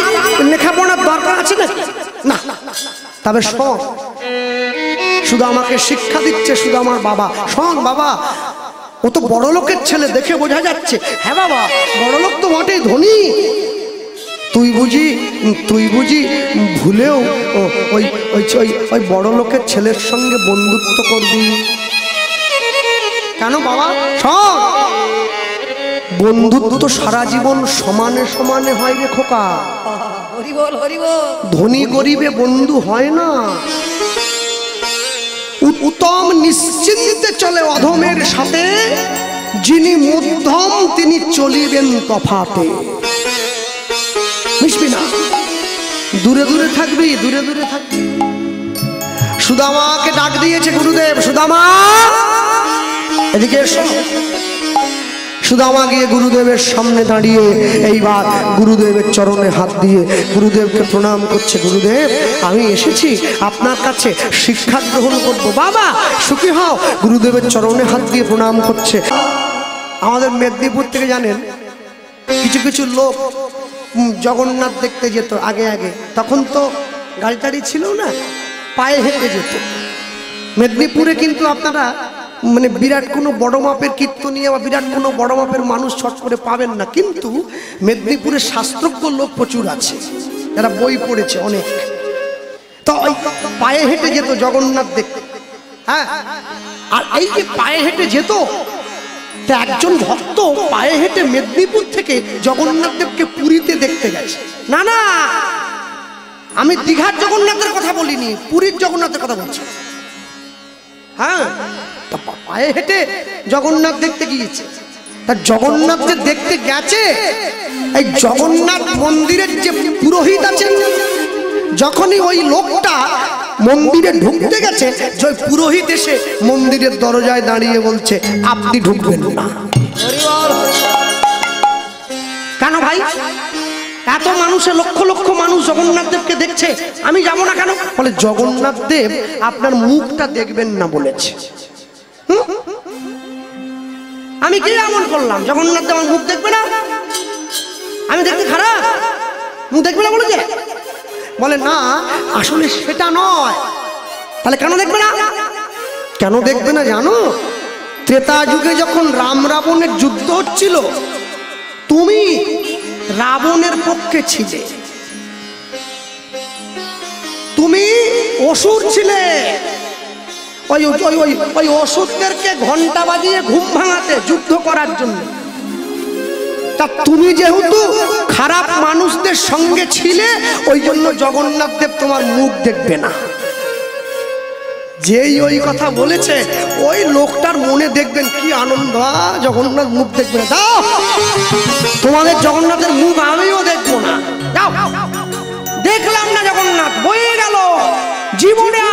লেখাপড়ার দরকার আছে না? না, তবে শোন, শুধু আমাকে শিক্ষা দিচ্ছে শুধু আমার বাবা। শোন বাবা, ও তো বড় লোকের ছেলে, দেখে বোঝা যাচ্ছে। হ্যাঁ বাবা, বড় লোক তো বটেই, ধনী। তুই বুঝি ভুলেও ওই ওই ওই বড় লোকের ছেলের সঙ্গে বন্ধুত্ব করবি কেন বাবা? শোন, বন্ধুত্ব সারা জীবন সমানে সমানে হয় রে খোকা। হরি বল, হরি বল। ধনী গরিবে বন্ধু হয় না। উত্তম নিশ্চিন্তে চলে অধমের সাথে, যিনি মধ্যম তিনি চলিবেন তফাতে। মিশবি না, দূরে দূরে থাকবি, দূরে দূরে থাকবি। সুদামাকে ডাক দিয়েছে গুরুদেব, সুদামা এদিকে এসো। সুদামা গিয়ে গুরুদেবের সামনে দাঁড়িয়ে এইবার গুরুদেবের চরণে হাত দিয়ে গুরুদেবকে প্রণাম করছে। গুরুদেব আমি এসেছি আপনার কাছে শিক্ষা গ্রহণ করবো। বাবা সুখী হও। গুরুদেবের চরণে হাত দিয়ে প্রণাম করছে। আমাদের মেদিনীপুর থেকে জানেন কিছু কিছু লোক জগন্নাথ দেখতে যেত আগে আগে, তখন তো গাড়ি টাড়ি ছিল না, পায়ে হেঁটে যেত। মেদিনীপুরে কিন্তু আপনারা মানে বিরাট কোনো বড় মাপের কীর্তনীয় বা বিরাট কোনো বড় মাপের মানুষ ছট করে পাবেন না, কিন্তু মেদিনীপুরে শাস্ত্রজ্ঞ লোক প্রচুর আছে, যারা বই পড়েছে অনেক। তো ওই পায়ে হেঁটে যেত জগন্নাথ দেখতে। হ্যাঁ, আর এই যে পায়ে হেঁটে যেত, একজন ভক্ত পায়ে হেঁটে মেদিনীপুর থেকে জগন্নাথ দেবকে পুরীতে দেখতে গেছে। না না, আমি দীঘার জগন্নাথের কথা বলিনি, পুরীর জগন্নাথের কথা বলছি। হ্যাঁ, পায়ে হেঁটে জগন্নাথ দেখতে গিয়েছে। তা জগন্নাথ যে দেখতে গেছে, এই জগন্নাথ মন্দিরের যে পুরোহিত আছেন, যখনই ওই লোকটা মন্দিরে ঢুকতে গেছে, যে পুরোহিত এসে মন্দিরের দরজায় দাঁড়িয়ে বলছে আপনি ঢুকবেন না। কেন ভাই? এত মানুষে লক্ষ লক্ষ মানুষ জগন্নাথ দেবকে দেখছে, আমি যাব না কেন? বলে জগন্নাথ দেব আপনার মুখটা দেখবেন না বলেছে। আমি কি এমন করলাম জগন্নাথ দেব আমার মুখ দেখবে না? আমি দেখতে খারাপ, মুখ দেখবে না বলেছে? বলে না, আসলে সেটা নয়। তাহলে কেন দেখবে না? কেন দেখবে না জানো? ত্রেতা যুগে যখন রাম রাবণের যুদ্ধ হচ্ছিল, তুমি রাবণের পক্ষে ছিলে, তুমি অসুর ছিলে। ওই ওই ওই ওই অসুরদেরকে ঘন্টা বাজিয়ে ঘুম ভাঙাতে যুদ্ধ করার জন্য। তা তুমি যেহেতু খারাপ মানুষদের সঙ্গে ছিলে, ওই জন্য জগন্নাথ দেব তোমার মুখ দেখবে না। যেই ওই কথা বলেছে, ওই লোকটার মনে দেখবেন কি আনন্দ, জগন্নাথ মুখ দেখবে না। দাও তোমাদের জগন্নাথের মুখ আমিও দেখবো না। দাও, দেখলাম না জগন্নাথ, বয়ে গেল। জীবনে